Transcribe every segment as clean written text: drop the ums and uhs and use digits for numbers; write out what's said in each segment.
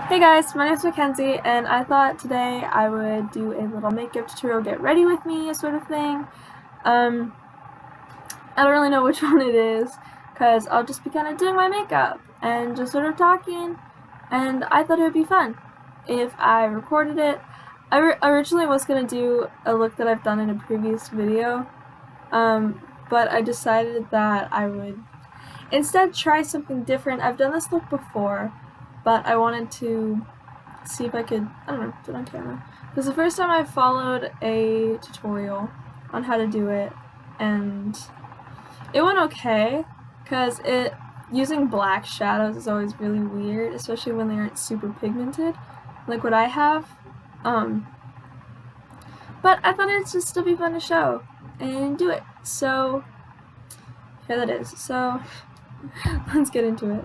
Hey guys, my name is Mackenzie, and I thought today I would do a little makeup tutorial, get ready with me sort of thing. Um, I don't really know which one it is, because I'll just be kind of doing my makeup and just sort of talking, and I thought it would be fun if I recorded it. I originally was going to do a look that I've done in a previous video, but I decided that I would instead try something different. I've done this look before, but I wanted to see if I could, I don't know, do it on camera. It was the first time I followed a tutorial on how to do it, and it went okay, because using black shadows is always really weird, especially when they aren't super pigmented, like what I have. But I thought it'd just still be fun to show and do it. So here that is. So let's get into it.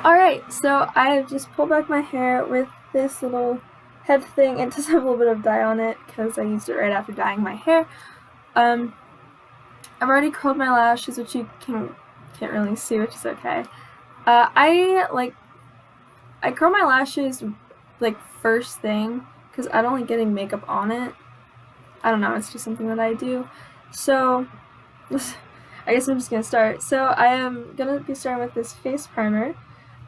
Alright, so I just pulled back my hair with this little head thing and just have a little bit of dye on it because I used it right after dyeing my hair. I've already curled my lashes, which you can't really see, which is okay. I curl my lashes like first thing because I don't like getting makeup on it. I don't know, it's just something that I do. So I guess I'm just gonna start. So I am gonna be starting with this face primer.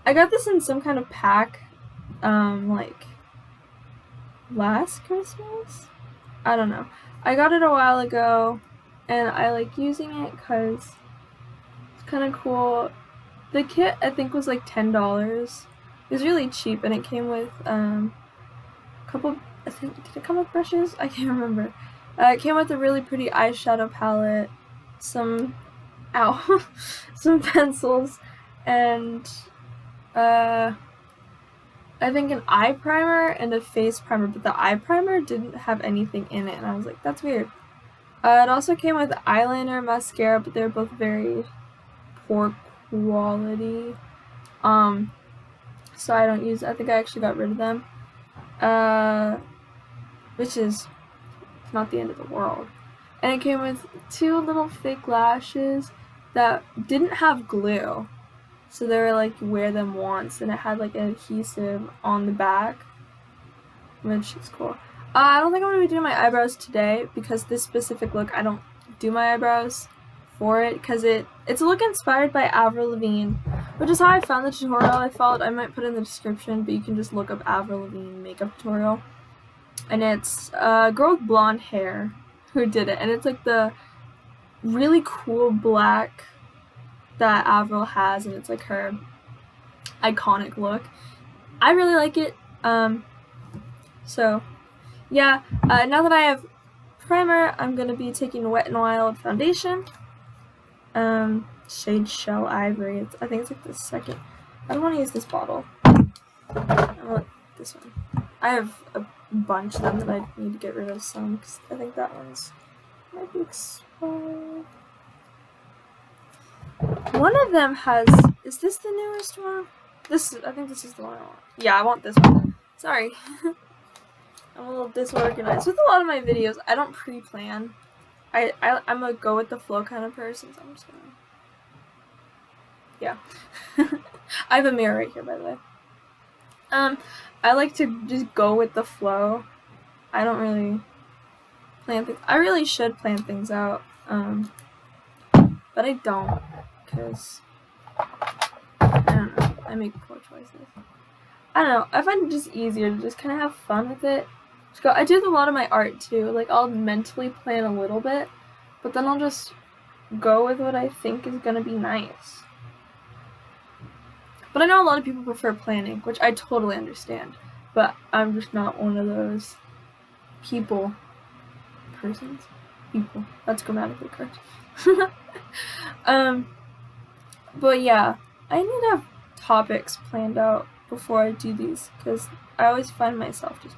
I got this in some kind of pack, like last Christmas? I don't know. I got it a while ago, and I like using it because it's kind of cool. The kit, I think, was like $10. It was really cheap, and it came with, a couple, I think, did it come with brushes? I can't remember. It came with a really pretty eyeshadow palette, some pencils, and I think an eye primer and a face primer, but the eye primer didn't have anything in it, and I was like, that's weird. It also came with eyeliner, mascara, but they're both very poor quality. So I don't use, I think I actually got rid of them. Which is not the end of the world. And it came with two little fake lashes that didn't have glue. So they were like, you wear them once, and it had like an adhesive on the back, which is cool. I don't think I'm going to be doing my eyebrows today, because this specific look, I don't do my eyebrows for it, because it's a look inspired by Avril Lavigne, which is how I found the tutorial I followed. I might put it in the description, but you can just look up Avril Lavigne makeup tutorial. And it's a girl with blonde hair who did it, and it's like the really cool black that Avril has, and it's like her iconic look. I really like it. So yeah, now that I have primer, I'm gonna be taking Wet n Wild foundation, shade Shell Ivory. I think it's like the second. I don't want to use this bottle. I want this one. I have a bunch of them that I need to get rid of some, because I think that one's might be expired. One of them has, is this the newest one? I think this is the one I want. Yeah, I want this one. Sorry. I'm a little disorganized. With a lot of my videos, I don't pre-plan. I'm a go with the flow kind of person, so I'm just gonna, yeah. I have a mirror right here, by the way. I like to just go with the flow. I don't really plan things. I really should plan things out, but I don't, because I don't know, I make poor choices. I don't know, I find it just easier to just kind of have fun with it. Just go. I do a lot of my art too, like I'll mentally plan a little bit, but then I'll just go with what I think is gonna be nice. But I know a lot of people prefer planning, which I totally understand, but I'm just not one of those people. That's grammatically correct. But yeah, I need to have topics planned out before I do these, because I always find myself just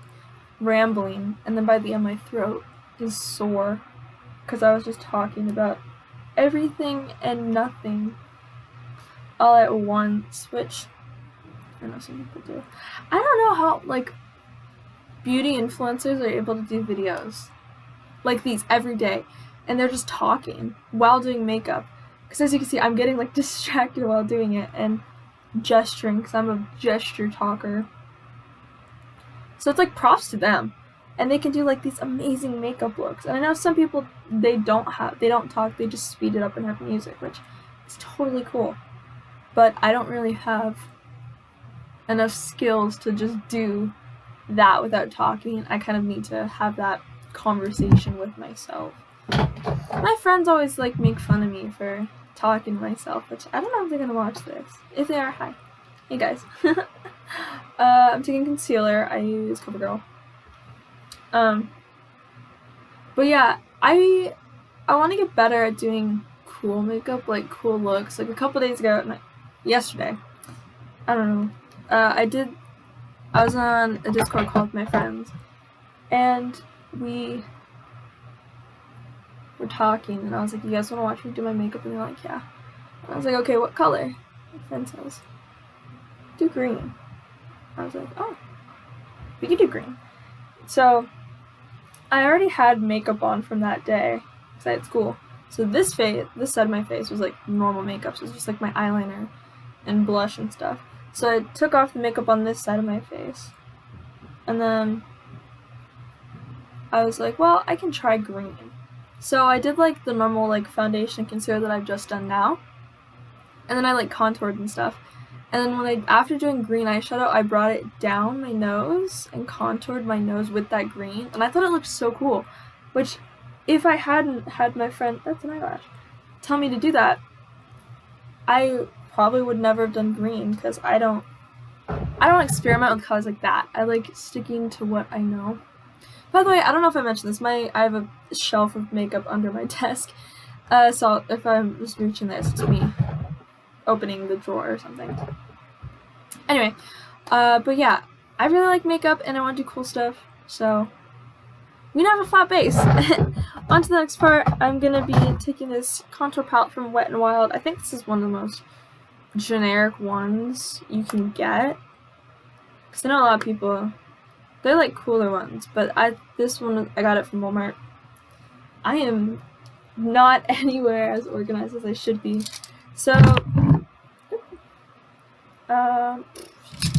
rambling, and then by the end my throat is sore, because I was just talking about everything and nothing all at once, which I know some people do. I don't know how, like, beauty influencers are able to do videos like these every day, and they're just talking while doing makeup, because as you can see, I'm getting like distracted while doing it, and gesturing because I'm a gesture talker. So it's like props to them. And they can do like these amazing makeup looks. And I know some people, they don't talk, they just speed it up and have music, which is totally cool. But I don't really have enough skills to just do that without talking. I kind of need to have that conversation with myself. My friends always like make fun of me for talking to myself, which I don't know if they're gonna watch this. If they are, hi. Hey guys. I'm taking concealer. I use CoverGirl. But yeah, I want to get better at doing cool makeup, like cool looks. Like a couple days ago, yesterday, I don't know, I was on a Discord call with my friends, and we were talking, and I was like, you guys want to watch me do my makeup? And they're like, yeah. And I was like, okay, what color? My friend says, do green. I was like, oh, we could do green. So I already had makeup on from that day because I had school. So this side of my face was like normal makeup. So it was just like my eyeliner and blush and stuff. So I took off the makeup on this side of my face. And then I was like, well, I can try green. So I did like the normal like foundation and concealer that I've just done now. And then I like contoured and stuff. And then after doing green eyeshadow, I brought it down my nose and contoured my nose with that green. And I thought it looked so cool. Which, if I hadn't had my friend, that's an eyelash, tell me to do that, I probably would never have done green because I don't experiment with colors like that. I like sticking to what I know. By the way, I don't know if I mentioned this. I have a shelf of makeup under my desk. So if I'm just reaching this, it's me opening the drawer or something. Anyway, but yeah, I really like makeup and I want to do cool stuff, so we now have a flat base. On to the next part. I'm gonna be taking this contour palette from Wet n Wild. I think this is one of the most generic ones you can get, because I know a lot of people, they're like cooler ones, but this one, I got it from Walmart. I am not anywhere as organized as I should be. So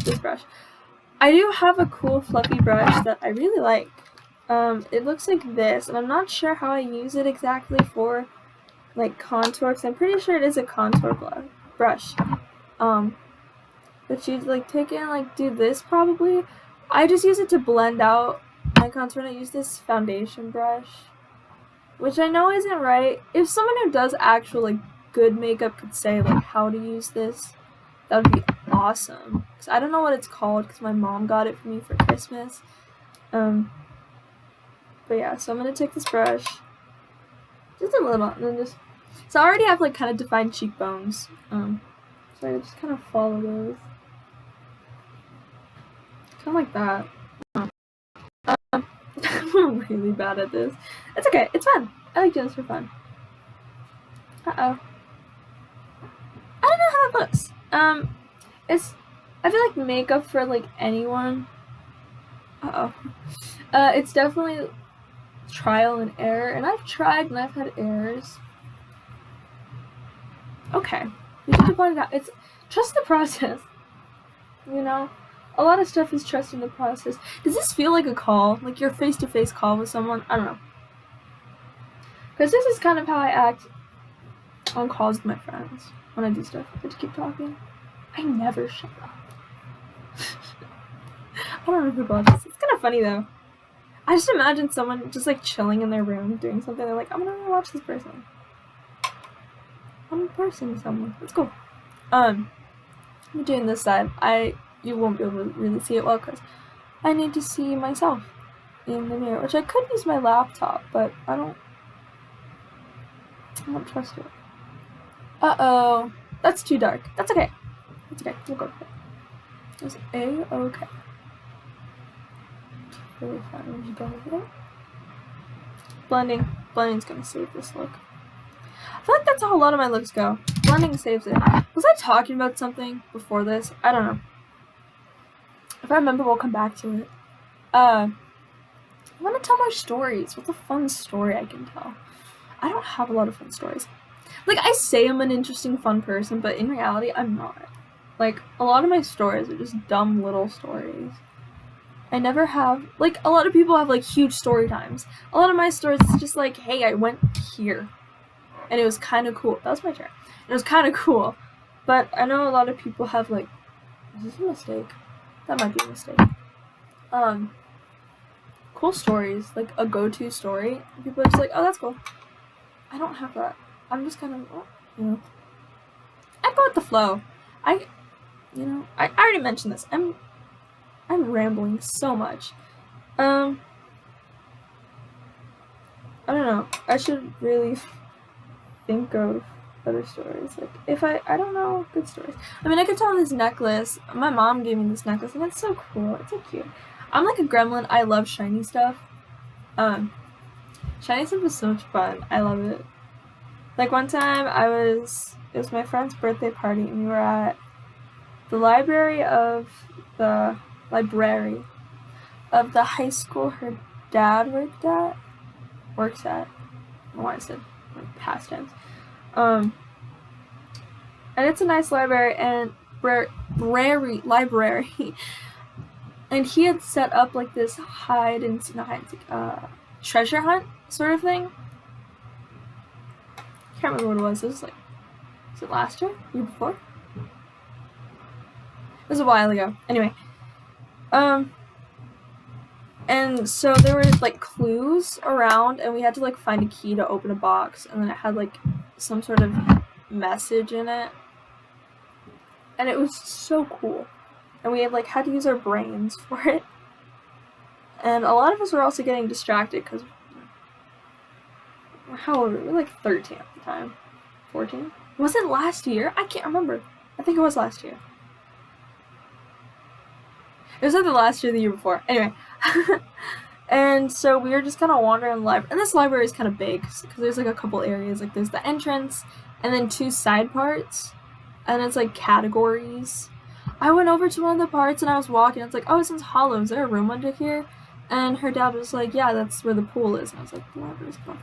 this brush. I do have a cool fluffy brush that I really like. It looks like this, and I'm not sure how I use it exactly for like contour, because I'm pretty sure it is a contour brush. But you'd like take it and like do this probably. I just use it to blend out my contour, and I use this foundation brush, which I know isn't right. If someone who does actual like good makeup could say like how to use this, that would be awesome. Because I don't know what it's called, because my mom got it for me for Christmas. But yeah, so I'm gonna take this brush, just a little, and then just, so I already have like kind of defined cheekbones. So I just kind of follow those, kind of like that. I'm really bad at this. It's okay. It's fun. I like doing this for fun. I don't know how that looks. I feel like makeup for like anyone. It's definitely trial and error, and I've tried and I've had errors. Okay, we need to point it out. It's trust the process. You know, a lot of stuff is trusting the process. Does this feel like a call, like your face-to-face call with someone? I don't know. Because this is kind of how I act on calls with my friends when I do stuff. I just keep talking. I never shut up. I don't know who bought this. It's kind of funny though. I just imagine someone just like chilling in their room doing something. They're like, I'm gonna watch this person. I'm impersing someone. It's cool. I'm doing this side. You won't be able to really see it well because I need to see myself in the mirror, which I could use my laptop, but I don't trust it. Uh-oh. That's too dark. That's okay. It's okay. We'll go with it. It's A-okay. Really fun. We'll just go with it. Blending. Blending's gonna save this look. I feel like that's how a lot of my looks go. Blending saves it. Was I talking about something before this? I don't know. If I remember, we'll come back to it. I want to tell more stories. What's a fun story I can tell? I don't have a lot of fun stories. Like, I say I'm an interesting, fun person, but in reality, I'm not. Like, a lot of my stories are just dumb little stories. I never have, like, a lot of people have, like, huge story times. A lot of my stories is just like, hey, I went here. And it was kind of cool. That was my turn. It was kind of cool. But I know a lot of people have, like, is this a mistake? That might be a mistake. Cool stories, like a go-to story. People are just like, oh, that's cool. I don't have that. I'm just kind of, I go with the flow. I already mentioned this. I'm rambling so much. I don't know. I should really think of other stories. Like, if I don't know good stories. I mean, I could tell this necklace. My mom gave me this necklace, and it's so cool. It's so cute. I'm like a gremlin. I love shiny stuff. Shiny stuff is so much fun. I love it. Like, one time it was my friend's birthday party, and we were at the library of the high school her dad works at. I want to say like past tense. And it's a nice library and library. And he had set up like this treasure hunt sort of thing. Can't remember what it was. It was like, was it last year? Year before? It was a while ago. Anyway. And so there were like clues around, and we had to like find a key to open a box, and then it had like some sort of message in it. And it was so cool. And we had to use our brains for it. And a lot of us were also getting distracted because how old were we? We were like 13 at the time. 14? Was it last year? I can't remember. I think it was last year. It was either last year or the year before. Anyway. And so we were just kind of wandering the library. And this library is kind of big because there's like a couple areas. Like there's the entrance and then 2 side parts. And it's like categories. I went over to one of the parts and I was walking. It's like, oh, it sounds hollow. Is there a room under here? And her dad was like, yeah, that's where the pool is. And I was like, the library's gone.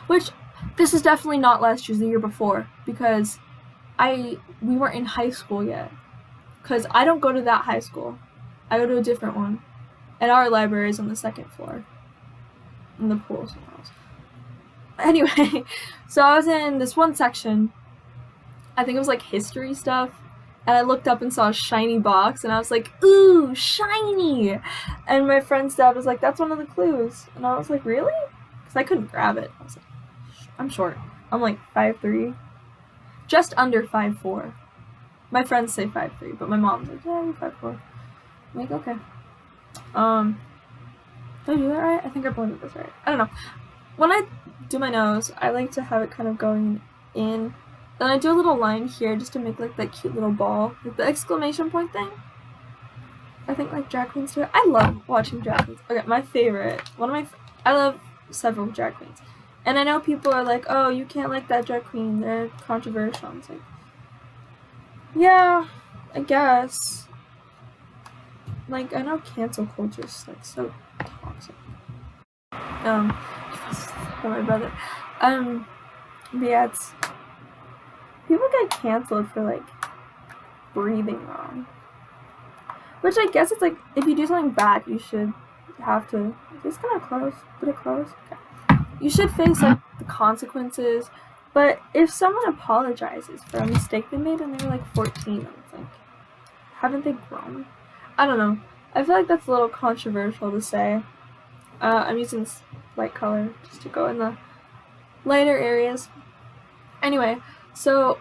Which, this is definitely not last year's, the year before. Because we weren't in high school yet. Because I don't go to that high school. I go to a different one. And our library is on the 2nd floor. And the pool is somewhere else. Anyway, so I was in this one section. I think it was like history stuff. And I looked up and saw a shiny box. And I was like, ooh, shiny! And my friend's dad was like, that's one of the clues. And I was like, really? Because I couldn't grab it. I was like, I'm short. I'm like 5'3". Just under 5'4". My friends say 5'3", but my mom's like, yeah, you're 5'4". I'm like, okay. Did I do that right? I think I blended this right. I don't know. When I do my nose, I like to have it kind of going in. Then I do a little line here just to make like that cute little ball. Like the exclamation point thing. I think like drag queens do it. I love watching drag queens. Okay, my favorite. I love several drag queens. And I know people are like, oh, you can't like that drag queen. They're controversial. I'm like, yeah, I guess. Like, I know cancel culture is like so toxic. My brother. But yeah, it's people get canceled for like breathing wrong. Which I guess it's like if you do something bad, you should have to. It's kind of close. Did it close? Okay. You should face like the consequences. But if someone apologizes for a mistake they made when they were like 14, it's like, haven't they grown? I don't know. I feel like that's a little controversial to say. I'm using this light color just to go in the lighter areas. Anyway, so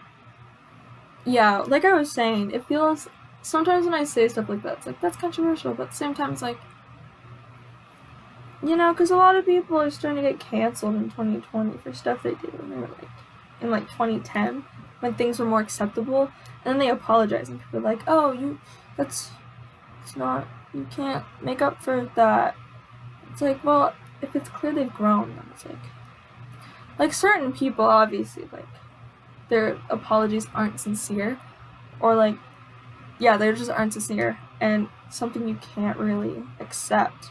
yeah, like I was saying, it feels sometimes when I say stuff like that, it's like that's controversial, but at the same time it's like, you know, because a lot of people are starting to get canceled in 2020 for stuff they did when they were like in like 2010 when things were more acceptable, and then they apologize and people are like, oh, it's not, you can't make up for that. It's like, well, if it's clear they've grown, then it's like certain people obviously like their apologies aren't sincere, or like, yeah, they just aren't sincere and something you can't really accept.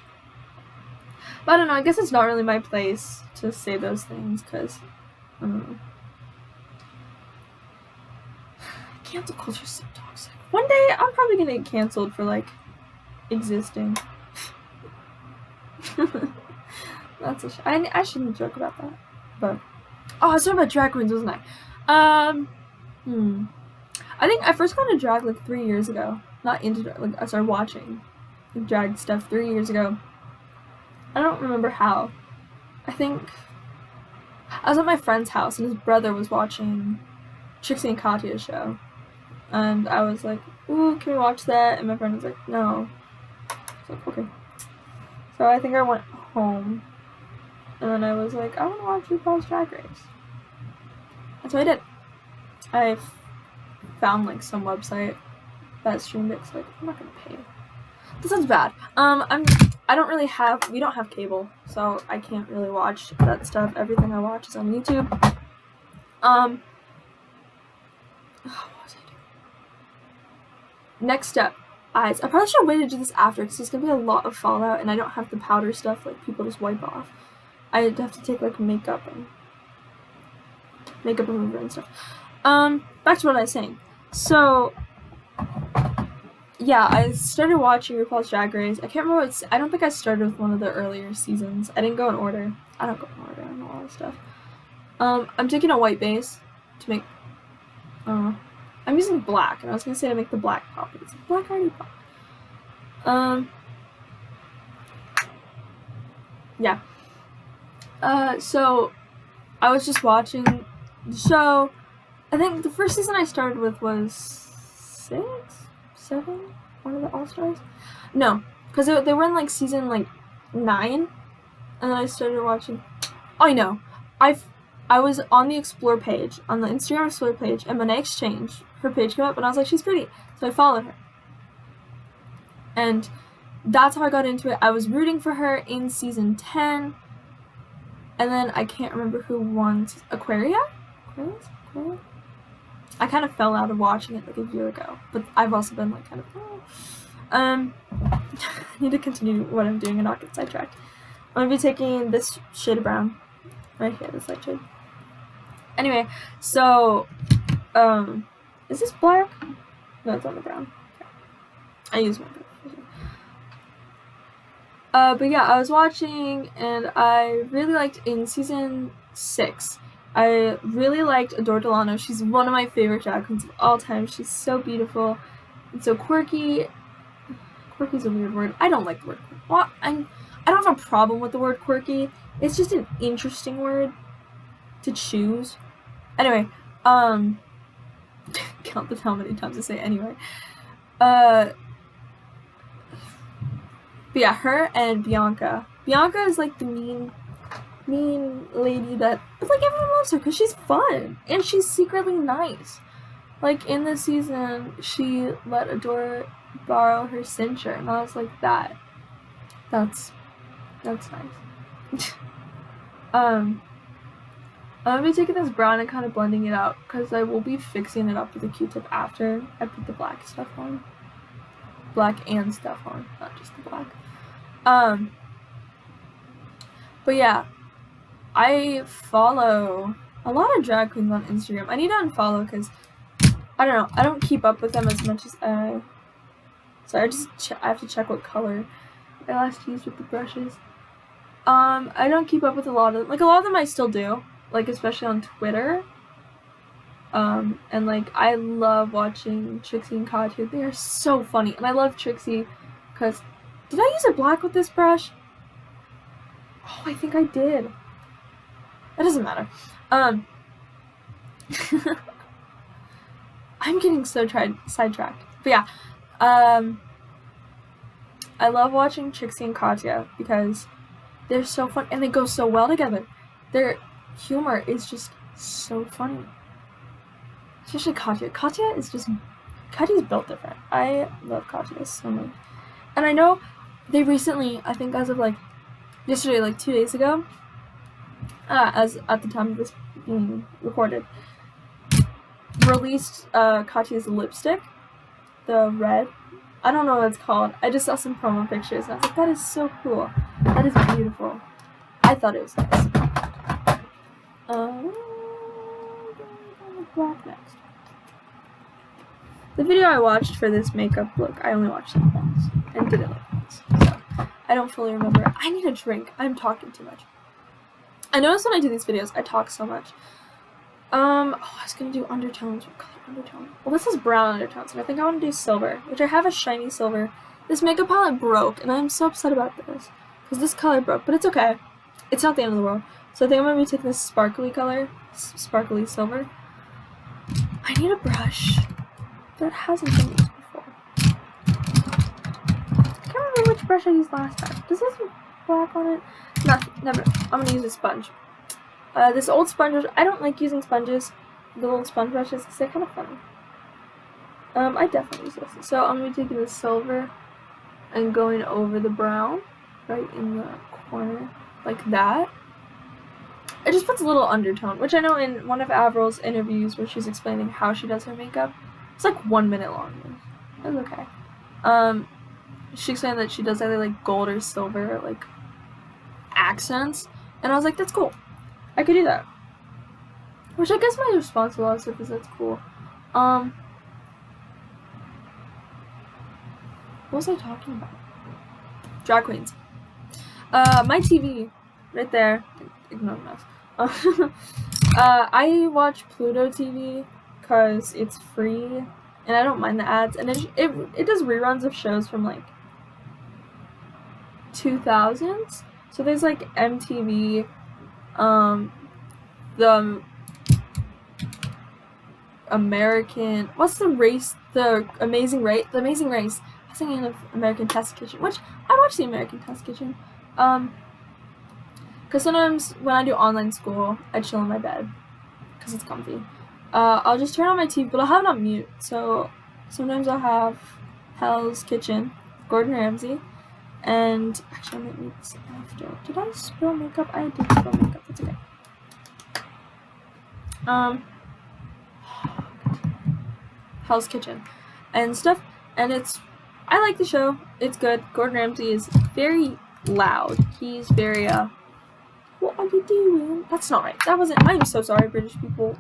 But I don't know, I guess it's not really my place to say those things because cancel culture is so toxic. One day I'm probably gonna get canceled for like existing. That's a I shouldn't joke about that. But I was talking about drag queens, wasn't I? I think I first got into drag like 3 years ago. Not into drag, like I started watching like, drag stuff 3 years ago. I don't remember how. I think I was at my friend's house and his brother was watching Trixie and Katya's show. And I was like, ooh, can we watch that? And my friend was like, no. I was like, okay. So I think I went home. And then I was like, I want to watch RuPaul's Drag Race. That's what I did. I found like some website that streamed it, so like, I'm not gonna pay. That sounds bad. We don't have cable, so I can't really watch that stuff. Everything I watch is on YouTube. What was I doing? Next step, eyes. I probably should have waited to do this after, because there's gonna be a lot of fallout, and I don't have the powder stuff like people just wipe off. I'd have to take like makeup remover and stuff. Back to what I was saying. So yeah, I started watching RuPaul's Drag Race. I can't remember I don't think I started with one of the earlier seasons. I didn't go in order. I don't go in order on a lot of stuff. I'm taking a white base to make, I'm using black, and I was gonna say to make the black pop, but it's black already popped. Yeah. So I was just watching the show. I think the first season I started with was 6, 7, one of the All-Stars. No, because they were in like season like 9, and then I started watching. Oh, I know. I was on the Explore page, on the Instagram Explore page, and Monet Exchange, her page came up, and I was like, she's pretty, so I followed her. And that's how I got into it. I was rooting for her in season 10, and then I can't remember who won. Aquaria? I kind of fell out of watching it like a year ago, but I've also been like kind of, I need to continue what I'm doing and not get sidetracked. I'm gonna be taking this shade of brown right here, this light shade. Anyway, so, is this black? No, it's on the brown. Okay. I use my brown. But yeah, I was watching, and I really liked in season 6. I really liked Adore Delano. She's one of my favorite drag queens of all time. She's so beautiful and so quirky. Quirky's a weird word. I don't like the word quirky. Well, I don't have a problem with the word quirky. It's just an interesting word to choose. Anyway, count how many times I say anyway. But yeah, her and Bianca. Bianca is like the mean lady that, but like everyone loves her because she's fun and she's secretly nice. Like in this season, she let Adore borrow her cincher, and I was like, that's nice. I'm gonna be taking this brown and kind of blending it out because I will be fixing it up with a Q-tip after I put the black stuff on. Black and stuff on, not just the black. But yeah, I follow a lot of drag queens on Instagram. I need to unfollow because, I don't know, I don't keep up with them as much as I have to check what color I last used with the brushes. I don't keep up with a lot of them. Like, a lot of them I still do, like, especially on Twitter. And like, I love watching Trixie and Katya. They are so funny, and I love Trixie because, did I use a black with this brush? Oh, I think I did. It doesn't matter. I'm getting so sidetracked. But yeah, I love watching Trixie and Katya because they're so fun and they go so well together. Their humor is just so funny. Especially Katya. Katya's built different. I love Katya so much. And I know they recently, I think as of like yesterday, like 2 days ago, as at the time of this being recorded, released Katya's lipstick, the red. I don't know what it's called. I just saw some promo pictures and I was like, that is so cool. That is beautiful. I thought it was nice. Black next. The video I watched for this makeup look, I only watched it once and did it like once. So I don't fully remember. I need a drink. I'm talking too much. I notice when I do these videos, I talk so much. I was gonna do undertones. What color undertone? Well, this is brown undertones, and I think I want to do silver, which I have a shiny silver. This makeup palette broke, and I'm so upset about this because this color broke, but it's okay. It's not the end of the world. So I think I'm gonna be taking this sparkly color, sparkly silver. I need a brush that hasn't been used before. I can't remember which brush I used last time. Does this have black on it? Nothing. Never. I'm gonna use a sponge. This old sponge, I don't like using sponges, the little sponge brushes, because they're kind of funny. I definitely use this. So I'm going to be taking the silver and going over the brown, right in the corner, like that. It just puts a little undertone, which I know in one of Avril's interviews where she's explaining how she does her makeup, it's like 1 minute long. It's okay. She explained that she does either like gold or silver, like accents, and I was like, that's cool. I could do that. Which I guess my response to a lot of stuff is that's cool. What was I talking about? Drag queens. My TV, right there. Ignore the mouse. I watch Pluto TV because it's free and I don't mind the ads, and it does reruns of shows from like 2000s. So there's like MTV. The American, what's the race? The Amazing Race. The Amazing Race. I was thinking of American Test Kitchen, which I watch the American Test Kitchen. Because sometimes when I do online school, I chill in my bed because it's comfy. I'll just turn on my TV, but I'll have it on mute. So sometimes I'll have Hell's Kitchen, Gordon Ramsay, and actually I might need this after. Did I spill makeup? I did spill makeup. That's okay. Hell's Kitchen and stuff, and I like the show. It's good. Gordon Ramsay is very loud. He's very what are you doing? That's not right. That wasn't. I'm so sorry, British people.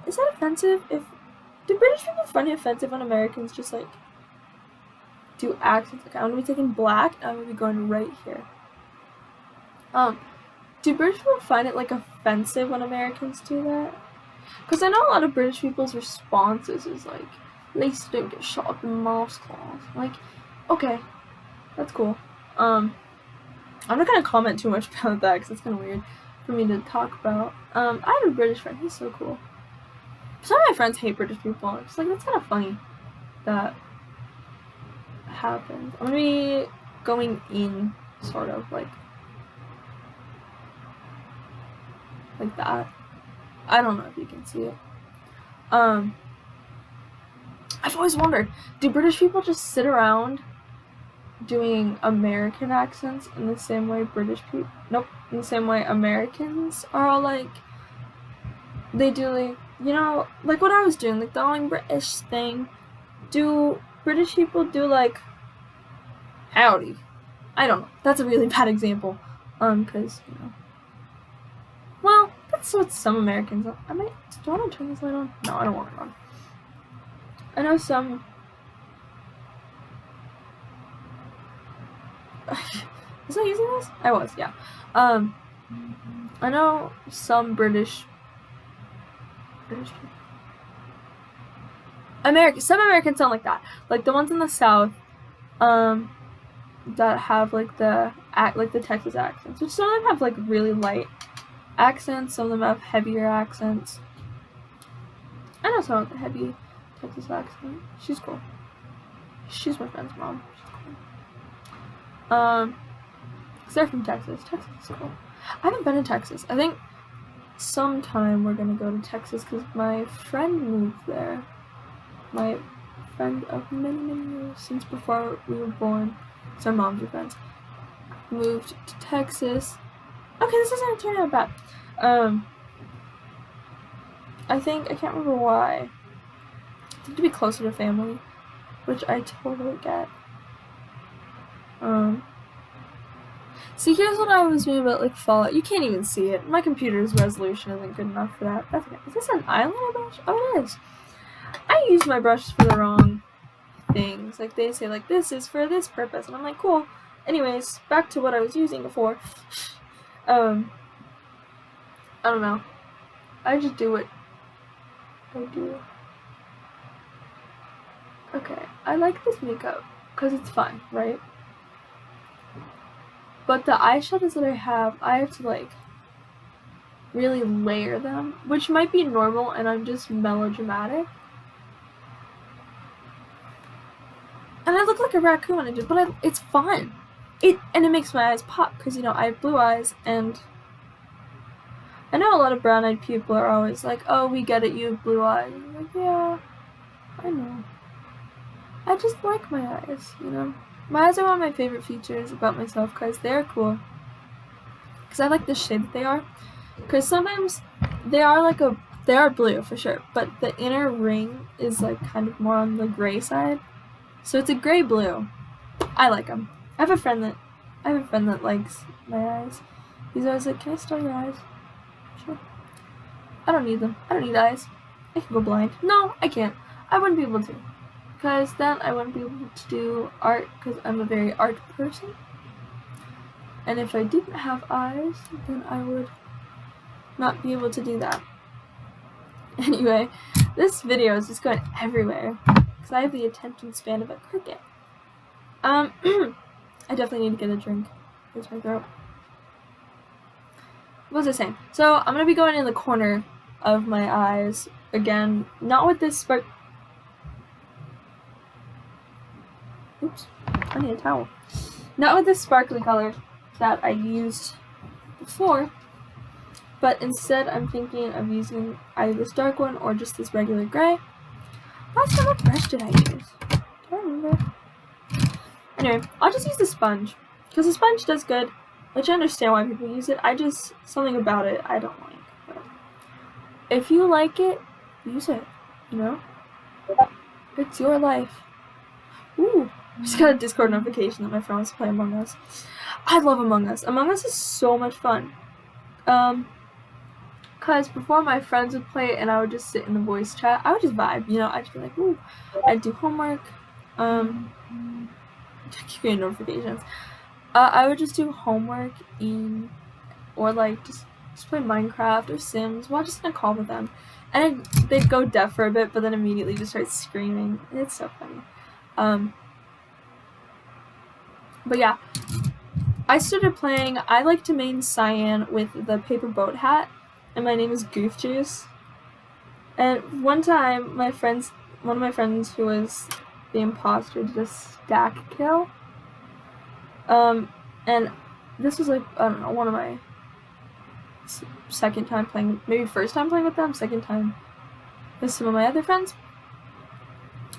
Is that offensive? Do British people find it offensive when Americans just like do accents? Okay, I'm gonna be taking black and I'm gonna be going right here. Do British people find it like offensive when Americans do that? Because I know a lot of British people's responses is like, at least don't get shot up in mouse claws. Like, okay, that's cool. I'm not gonna comment too much about that because it's kind of weird for me to talk about. I have a British friend. He's so cool. Some of my friends hate British people. I'm just like, that's kind of funny that happens. I'm gonna be going in, sort of like that. I don't know if you can see it. I've always wondered, do British people just sit around doing American accents in the same way British people? Nope. In the same way Americans are all like, they do like, you know, like what I was doing, like the all British thing. Do British people do like, howdy? I don't know. That's a really bad example. Cause, you know. Well, that's what some Americans are. Do I want to turn this light on? No, I don't want it on. I know some... Was I using this? I was, yeah. I know some British people. Some Americans sound like that. Like the ones in the South, that have like the Texas accents, which some of them have like really light accents, some of them have heavier accents. I know some of the heavy Texas accent. She's cool. She's my friend's mom. She's cool. Cause they're from Texas. Texas is cool. I haven't been to Texas. I think sometime we're gonna go to Texas because my friend moved there. My friend of many years, since before we were born, so our moms are friends, moved to Texas. Okay, this isn't turning out bad. I can't remember why. I think to be closer to family, which I totally get. See, here's what I was meaning about like Fallout. You can't even see it. My computer's resolution isn't good enough for that. That's okay. Is this an island? Oh, it is. I I use my brushes for the wrong things. Like, they say, like, this is for this purpose, and I'm like, cool. Anyways, back to what I was using before. I don't know. I just do what I do. Okay, I like this makeup because it's fun, right? But the eyeshadows that I have to, like, really layer them, which might be normal, and I'm just melodramatic. And I look like a raccoon when I do, but it's fun. It makes my eyes pop, because, you know, I have blue eyes, and I know a lot of brown-eyed people are always like, oh, we get it, you have blue eyes. I'm like, yeah, I know. I just like my eyes, you know? My eyes are one of my favorite features about myself, because they're cool. Because I like the shade that they are. Because sometimes they are blue, for sure, but the inner ring is, like, kind of more on the gray side. So it's a gray blue. I like them. I have a friend that likes my eyes. He's always like, can I steal your eyes? Sure. I don't need them. I don't need eyes. I can go blind. No, I can't. I wouldn't be able to. Because then I wouldn't be able to do art, because I'm a very art person. And if I didn't have eyes, then I would not be able to do that. Anyway, this video is just going everywhere, because I have the attention span of a cricket. I definitely need to get a drink. Here's my throat. What was I saying? So, I'm going to be going in the corner of my eyes again, not with this spark. Oops, I need a towel. Not with this sparkly color that I used before, but instead I'm thinking of using either this dark one or just this regular gray. Last time, what brush did I use? Do I remember? Anyway, I'll just use the sponge, because the sponge does good, which I understand why people use it. Something about it I don't like. But if you like it, use it, you know? It's your life. Ooh, I just got a Discord notification that my friend wants to play Among Us. I love Among Us. Among Us is so much fun. Because before my friends would play it and I would just sit in the voice chat, I would just vibe, you know? I'd just be like, ooh, I'd do homework. I keep getting notifications. I would just do homework or like just play Minecraft or Sims while just in a call with them. And they'd go deaf for a bit, but then immediately just start screaming. It's so funny. But yeah, I started playing. I like to main Cyan with the paper boat hat, and my name is Goof Juice. And one time, one of my friends who was the imposter did a stack kill. And this was like, I don't know, one of my second time playing, maybe first time playing with them, second time with some of my other friends.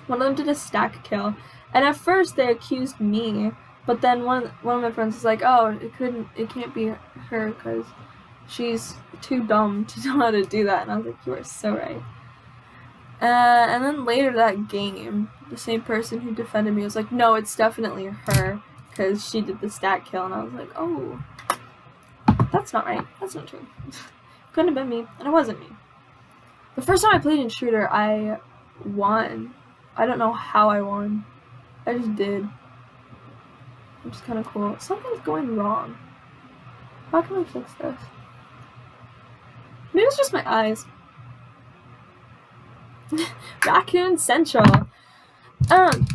One of them did a stack kill, and at first they accused me, but then one of my friends was like, oh, it can't be her because she's too dumb to know how to do that, and I was like, you are so right. And then later that game, the same person who defended me was like, no, it's definitely her, because she did the stack kill, and I was like, oh, that's not right, that's not true. Couldn't have been me, and it wasn't me. The first time I played in Shooter, I won. I don't know how I won. I just did. Which is kind of cool. Something's going wrong. How can I fix this? Maybe it's just my eyes. Raccoon Central.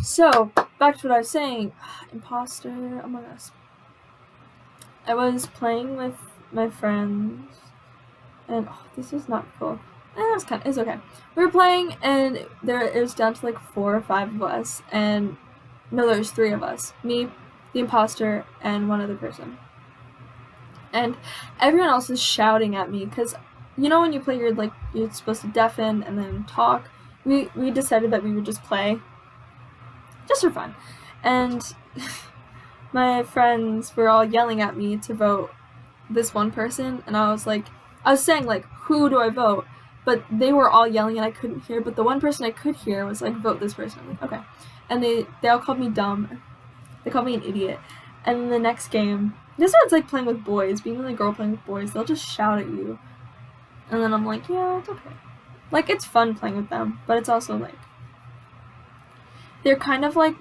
So, back to what I was saying. Imposter Among Us. I was playing with my friends, and this is not cool. It's okay. We were playing, and it was down to like 4 or 5 of us, and no, there's 3 of us. Me, the imposter, and one other person. And everyone else is shouting at me, because, you know when you play, you're supposed to deafen and then talk? We decided that we would just play, just for fun. And my friends were all yelling at me to vote this one person, and I was saying, like, who do I vote? But they were all yelling and I couldn't hear, but the one person I could hear was like, vote this person. I'm like, okay. And they all called me dumb. They called me an idiot. And the next game, this one's like playing with boys, being the only girl playing with boys, they'll just shout at you. And then I'm like, yeah, it's okay. Like, it's fun playing with them, but it's also like, they're kind of like,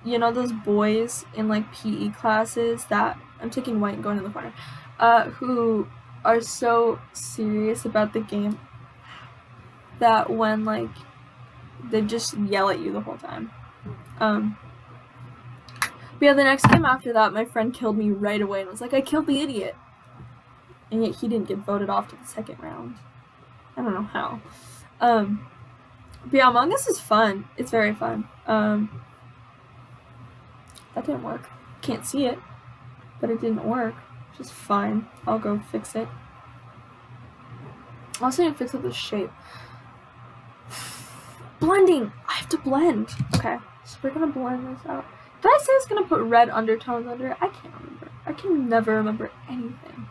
you know, those boys in like PE classes that, I'm taking white and going in the corner, who are so serious about the game that when like they just yell at you the whole time. But yeah, the next game after that, my friend killed me right away and was like, I killed the idiot. And yet he didn't get voted off to the second round. I don't know how. But yeah, Among Us is fun. It's very fun. That didn't work. Can't see it, but it didn't work. Which is fine. I'll go fix it. I also need to fix up the shape. Blending! I have to blend. Okay, so we're gonna blend this out. Did I say I was gonna put red undertones under it? I can't remember. I can never remember anything.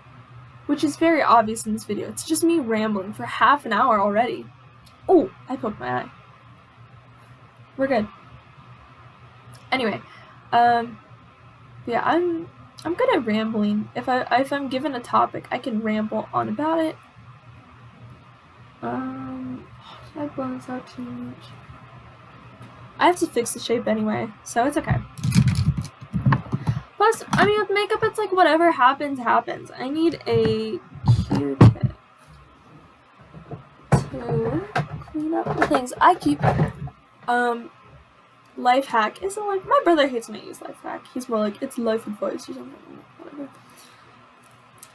Which is very obvious in this video. It's just me rambling for half an hour already. Oh, I poked my eye. We're good. Anyway, yeah, I'm good at rambling. If I'm given a topic, I can ramble on about it. Should I blend this out too much? I have to fix the shape anyway, so it's okay. Plus, I mean, with makeup, it's like whatever happens, happens. I need a Q-tip to clean up the things I keep. Life hack isn't like, my brother hates when I use life hack. He's more like, it's life advice or something, whatever.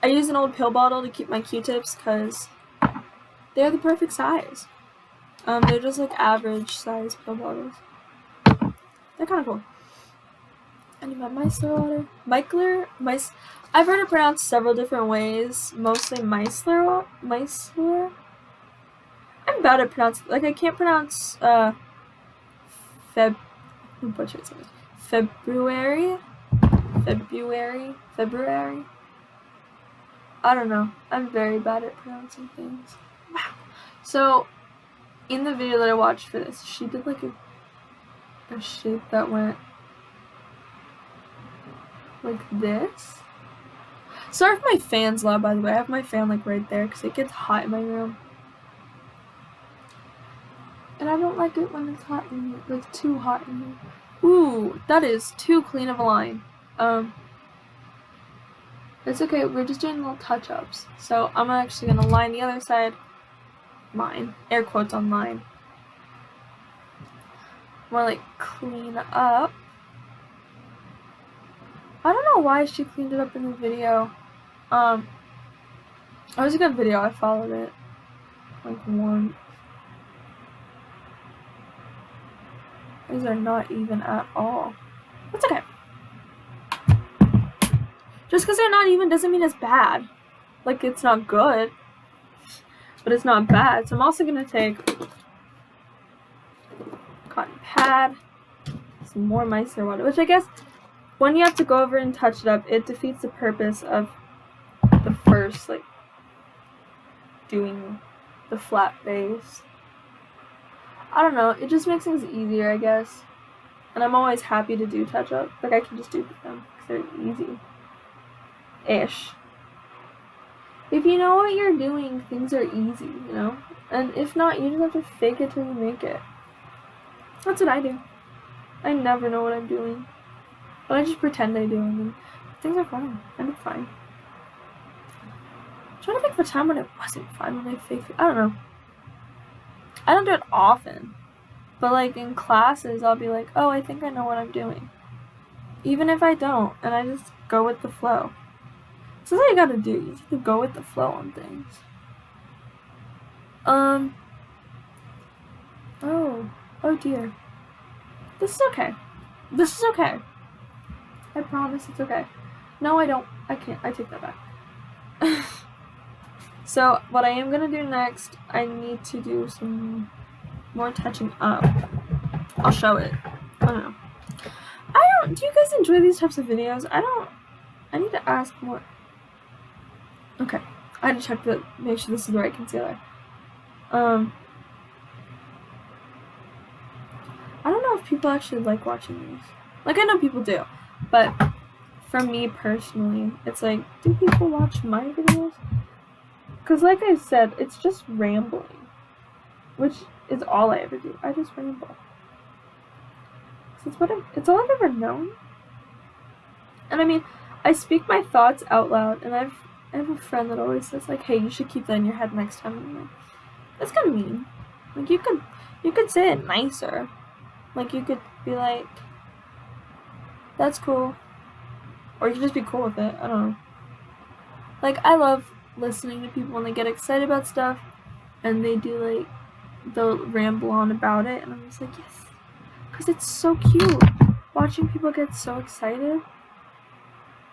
I use an old pill bottle to keep my Q-tips because they're the perfect size. They're just like average size pill bottles. They're kind of cool. I need my micellar water. I've heard it pronounced several different ways. Mostly micellar. I'm bad at pronouncing. Like I can't pronounce February. I don't know. I'm very bad at pronouncing things. Wow. So, in the video that I watched for this, she did like a shape that went like this. Sorry if my fan's loud, by the way. I have my fan like right there because it gets hot in my room. And I don't like it when it's hot in here, like too hot in here. Ooh, that is too clean of a line. It's okay, we're just doing little touch-ups. So I'm actually gonna line the other side. Line. Air quotes on line. More like clean up. I don't know why she cleaned it up in the video. It was a good video, I followed it. Like once. These are not even at all. That's okay. Just because they're not even doesn't mean it's bad. Like, it's not good, but it's not bad. So I'm also going to take cotton pad, some more micellar water, which I guess when you have to go over and touch it up, it defeats the purpose of the first, like, doing the flat base. I don't know, it just makes things easier, I guess. And I'm always happy to do touch-up. Like, I can just do them because they're easy-ish. If you know what you're doing, things are easy, you know? And if not, you just have to fake it till you make it. That's what I do. I never know what I'm doing. But I just pretend I do, and then things are fine. And it's fine. I'm trying to think of a time when it wasn't fine, when I faked it. I don't know. I don't do it often. But like in classes, I'll be like, oh, I think I know what I'm doing. Even if I don't, and I just go with the flow. So that's what you gotta do. You just have to go with the flow on things. Oh dear. This is okay. This is okay. I promise it's okay. No, I don't. I can't. I take that back. So, what I am gonna do next, I need to do some more touching up. I'll show it. I don't know. Do you guys enjoy these types of videos? I need to ask more. Okay. I had to check make sure this is the right concealer. I don't know if people actually like watching these. Like, I know people do. But, for me personally, it's like, do people watch my videos? Because like I said, it's just rambling. Which is all I ever do. I just ramble. It's all I've ever known. And I mean, I speak my thoughts out loud, and I have a friend that always says like, "Hey, you should keep that in your head next time." And I'm like, that's kind of mean. Like you could say it nicer. Like you could be like, "That's cool," or you could just be cool with it. I don't know. Like I love listening to people when they get excited about stuff, and they'll ramble on about it, and I'm just like, yes, because it's so cute. Watching people get so excited,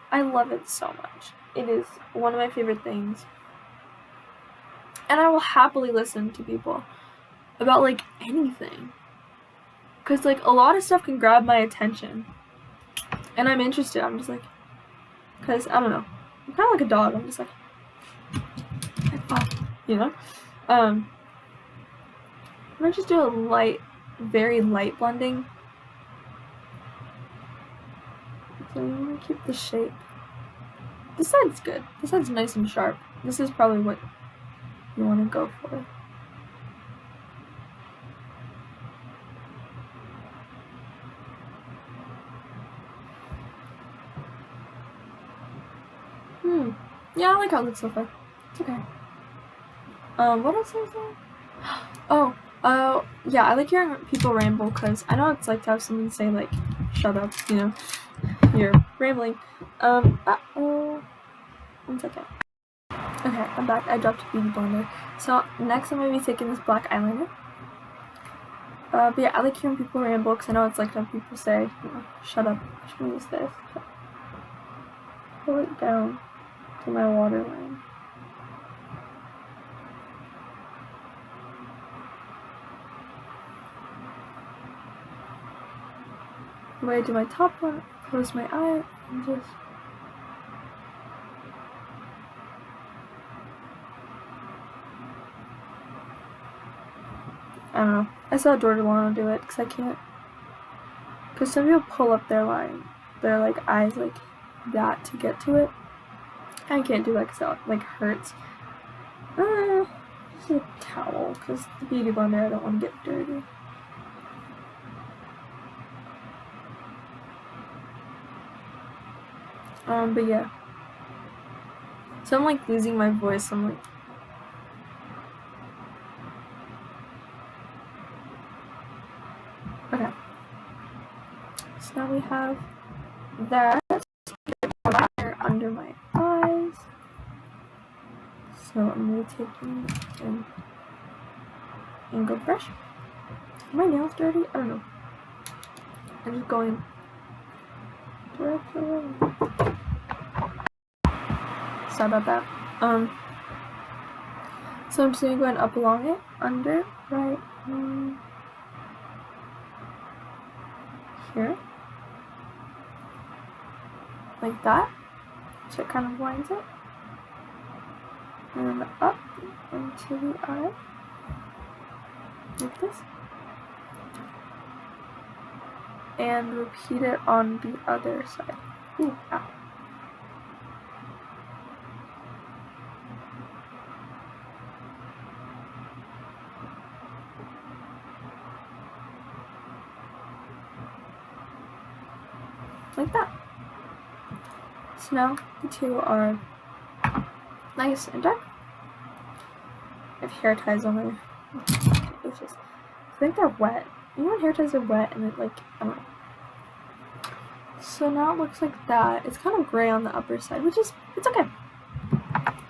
I love it so much. It is one of my favorite things. And I will happily listen to people about, like, anything. Because, like, a lot of stuff can grab my attention. And I'm interested. I'm just like, because, I don't know. I'm kind of like a dog. I'm just like, oh, you know? I'm going to just do a very light blending. So I'm going to keep the shape. This side's good. This side's nice and sharp. This is probably what you want to go for. Yeah, I like how it looks so far. It's okay. What else was there? Yeah, I like hearing people ramble because I know it's like to have someone say like, "Shut up," you know, you're rambling. 1 second. Okay, I'm back. I dropped a beauty blender. So next I'm gonna be taking this black eyeliner. But yeah, I like hearing people ramble because I know it's like to have people say, you know, "Shut up." I should use this. Pull it down to my waterline. The way I do my top one, close my eye, and just I don't know. I saw Delano do it because I can't. Because some people pull up their like eyes like that to get to it. I can't do that because it like hurts. Just a towel because the beauty blender I don't want to get dirty. But yeah. So I'm like losing my voice. I'm like. Okay. So now we have that under my eyes. So I'm really taking an angled brush. Are my nails dirty? I don't know. I'm just going directly. Sorry about that. So I'm just gonna go up along it, under, right, here, like that. So it kind of lines it, and then up into the eye, like this, and repeat it on the other side. Ooh, ow. Like that. So now the two are nice and dark. I have hair ties on there. It's just, I think they're wet. You know when hair ties are wet and it like, I don't know. So now it looks like that. It's kind of gray on the upper side, which is, it's okay.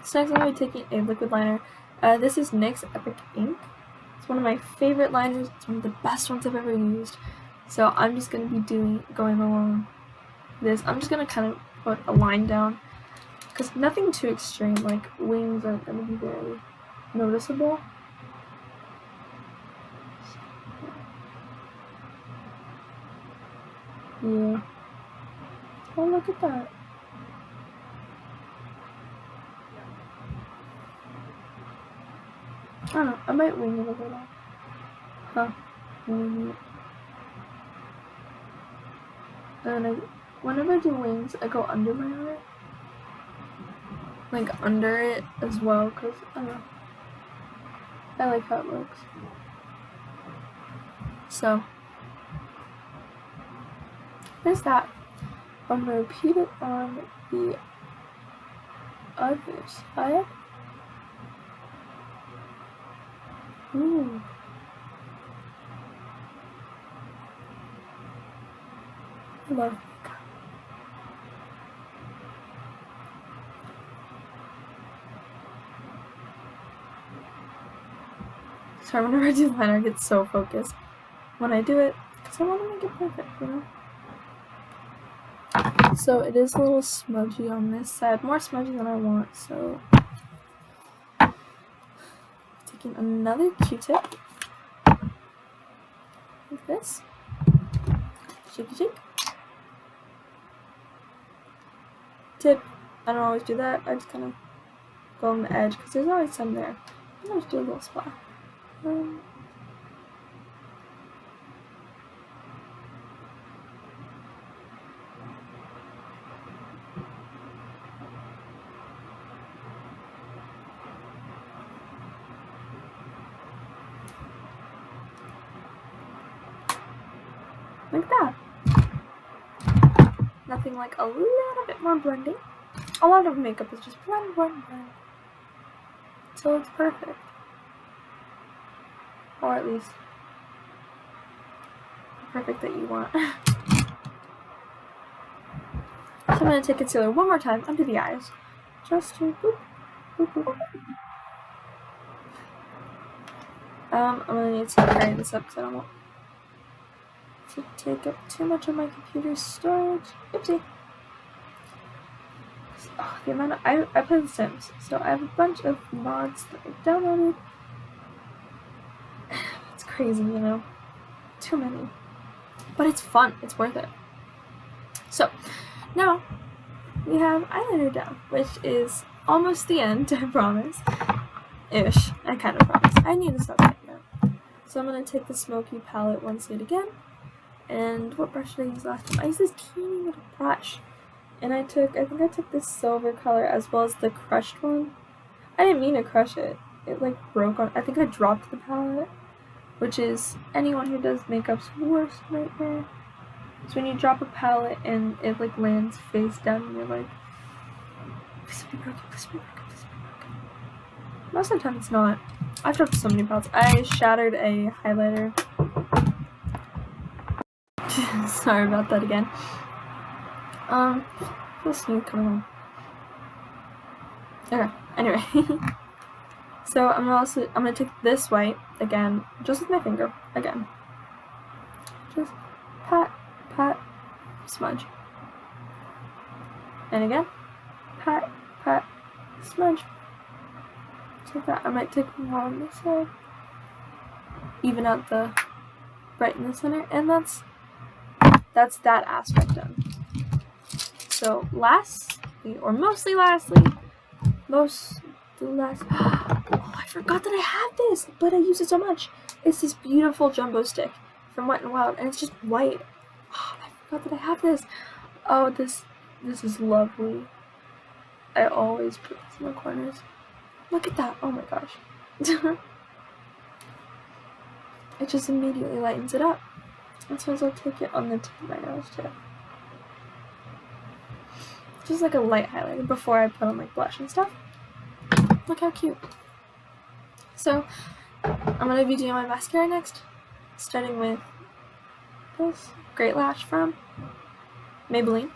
So next I'm going to be taking a liquid liner. This is NYX Epic Ink. It's one of my favorite liners. It's one of the best ones I've ever used. So I'm just going to be going along this. I'm just going to kind of put a line down because nothing too extreme, like wings aren't going to be very noticeable. Yeah. Oh, look at that. I don't know, I might wing it a little. Huh. Wing it. And whenever I do wings, I go under my eye. Like under it as well, because I don't know. I like how it looks. So there's that. I'm gonna repeat it on the other side. Ooh. I love makeup. Sorry, whenever I do liner, I get so focused when I do it because I want to make it perfect, you know? So it is a little smudgy on this side, more smudgy than I want, so taking another Q-tip like this, shaky shake, tip. I don't always do that, I just kind of go on the edge because there's always some there. I always do a little splash. Like that. Nothing like a little bit more blending. A lot of makeup is just blend, blend, blend. Until it's perfect. Or at least the perfect that you want. So I'm going to take concealer one more time under the eyes. Just to boop, boop, boop. I'm going to need to carry this up because I don't want to take up too much of my computer's storage. Oopsie. Oh, the amount of, I play The Sims, so I have a bunch of mods that I've downloaded. It's crazy, you know? Too many. But it's fun. It's worth it. So, now we have eyeliner down, which is almost the end, I promise. Ish. I kind of promise. I need to stop doing that. So I'm going to take the Smoky palette once yet again. And what brush did I use last time? I used this teeny little brush. And I think I took this silver color as well as the crushed one. I didn't mean to crush it. It like broke on, I think I dropped the palette. Which is anyone who does makeup's worst nightmare. So when you drop a palette and it like lands face down and you're like, please be broken, please be broken, please be broken. Most of the time it's not. I've dropped so many palettes. I shattered a highlighter. Sorry about that again. Feel smooth coming on. Okay, anyway. So I'm gonna take this white again, just with my finger, again. Just pat, pat, smudge. And again, pat, pat, smudge. Just like that. I might take more on this side. Even out the right in the center, and that's that aspect done. So lastly, or mostly lastly, oh, I forgot that I have this, but I use it so much. It's this beautiful jumbo stick from Wet n Wild, and it's just white. Oh, I forgot that I have this. Oh, this is lovely. I always put this in the corners. Look at that. Oh my gosh. It just immediately lightens it up. And sometimes I'll take it on the tip of my nose too. Just like a light highlighter before I put on like blush and stuff. Look how cute. So, I'm going to be doing my mascara next, starting with this Great Lash from Maybelline.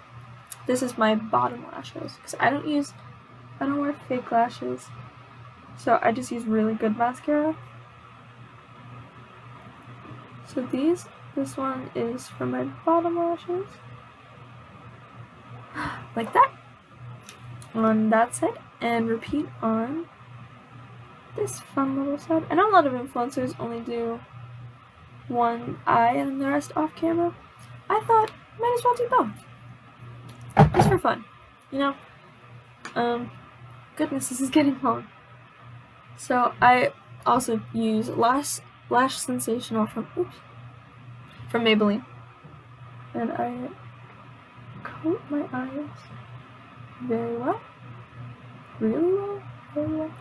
This is my bottom lashes, because I don't wear fake lashes, so I just use really good mascara. So this one is for my bottom lashes, like that, on that side, and repeat on this fun little side. I know a lot of influencers only do one eye and the rest off camera. I thought, might as well do both. Just for fun, you know? Goodness, this is getting long. So I also use Lash Sensational from Maybelline. And I coat my eyes very well. Really well? Very well?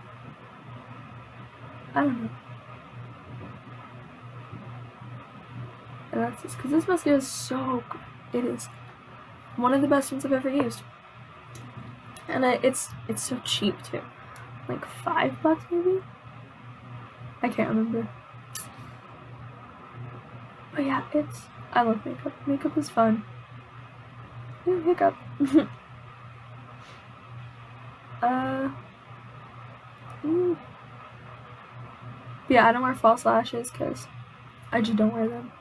I don't know. And that's just because this mascara is so good. It is one of the best ones I've ever used. And it's so cheap too. Like $5 maybe? I can't remember. But yeah, I love makeup. Makeup is fun. Ooh, hiccup. Yeah, I don't wear false lashes because I just don't wear them.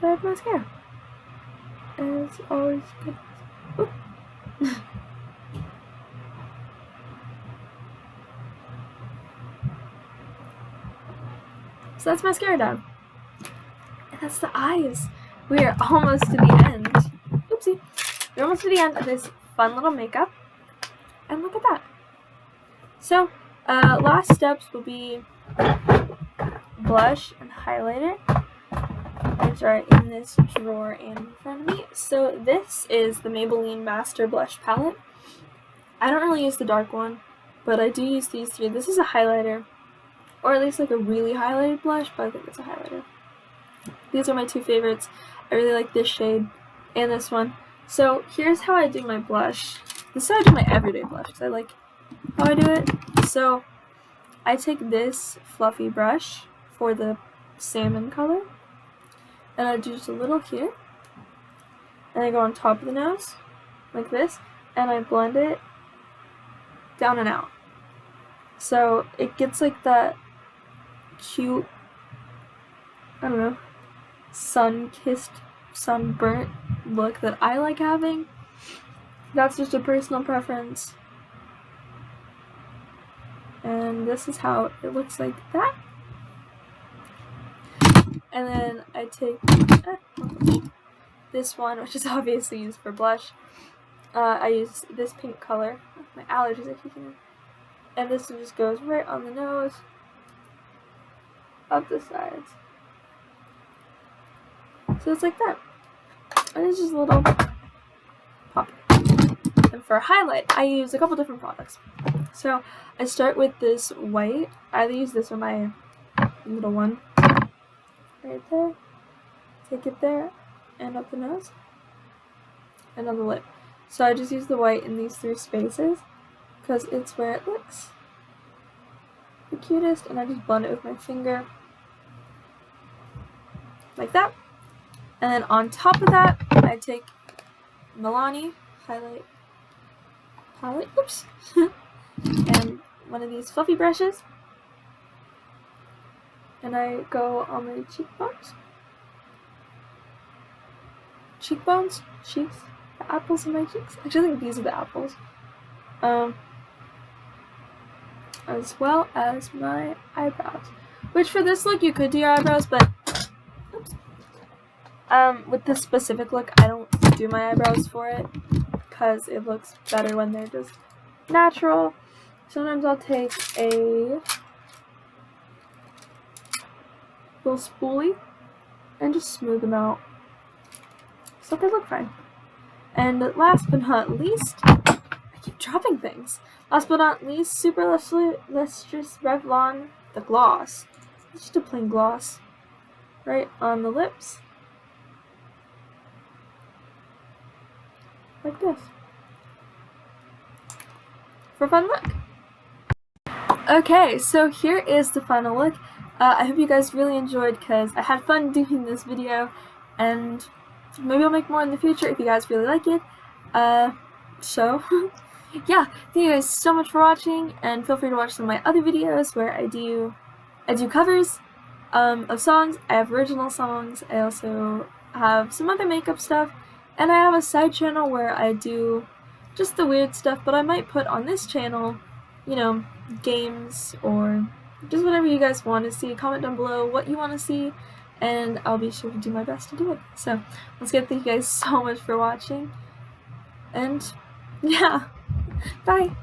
So I have mascara. And it's always good. So that's mascara done. And that's the eyes. We are almost to the end. Oopsie. We're almost to the end of this fun little makeup. And look at that. So, last steps will be blush and highlighter, which are in this drawer and in front of me. So this is the Maybelline Master Blush Palette. I don't really use the dark one, but I do use these three. This is a highlighter, or at least like a really highlighted blush, but I think it's a highlighter. These are my two favorites. I really like this shade and this one. So here's how I do my blush. This is how I do my everyday blush, because I like how I do it. So I take this fluffy brush for the salmon color, and I do just a little here, and I go on top of the nose, like this, and I blend it down and out. So it gets like that cute, I don't know, sun-kissed, sunburnt look that I like having. That's just a personal preference. And this is how it looks like that. And then I take this one, which is obviously used for blush. I use this pink color. My allergies are kicking in. And this one just goes right on the nose, up the sides. So it's like that. And it's just a little pop. And for highlight, I use a couple different products. So I start with this white. I use this on my little one. Right there. Take it there and up the nose. And on the lip. So I just use the white in these three spaces because it's where it looks the cutest, and I just blend it with my finger like that. And then on top of that, I take Milani highlight palette, oops, and one of these fluffy brushes, and I go on my cheeks, the apples in my cheeks. Actually, I think these are the apples. As well as my eyebrows. Which for this look, you could do your eyebrows, but oops. With this specific look, I don't do my eyebrows for it because it looks better when they're just natural. Sometimes I'll take a little spoolie and just smooth them out so they look fine. And last but not least, I keep dropping things. Last but not least, Super Lustrous Revlon, the gloss. It's just a plain gloss. Right on the lips. Like this. For a fun look. Okay, so here is the final look. I hope you guys really enjoyed because I had fun doing this video, and maybe I'll make more in the future if you guys really like it. So yeah, thank you guys so much for watching, and feel free to watch some of my other videos where I do covers of songs. I have original songs. I also have some other makeup stuff, and I have a side channel where I do just the weird stuff, but I might put on this channel, you know, games or just whatever you guys want to see. Comment down below what you want to see, and I'll be sure to do my best to do it. So once again, thank you guys so much for watching, and yeah, bye!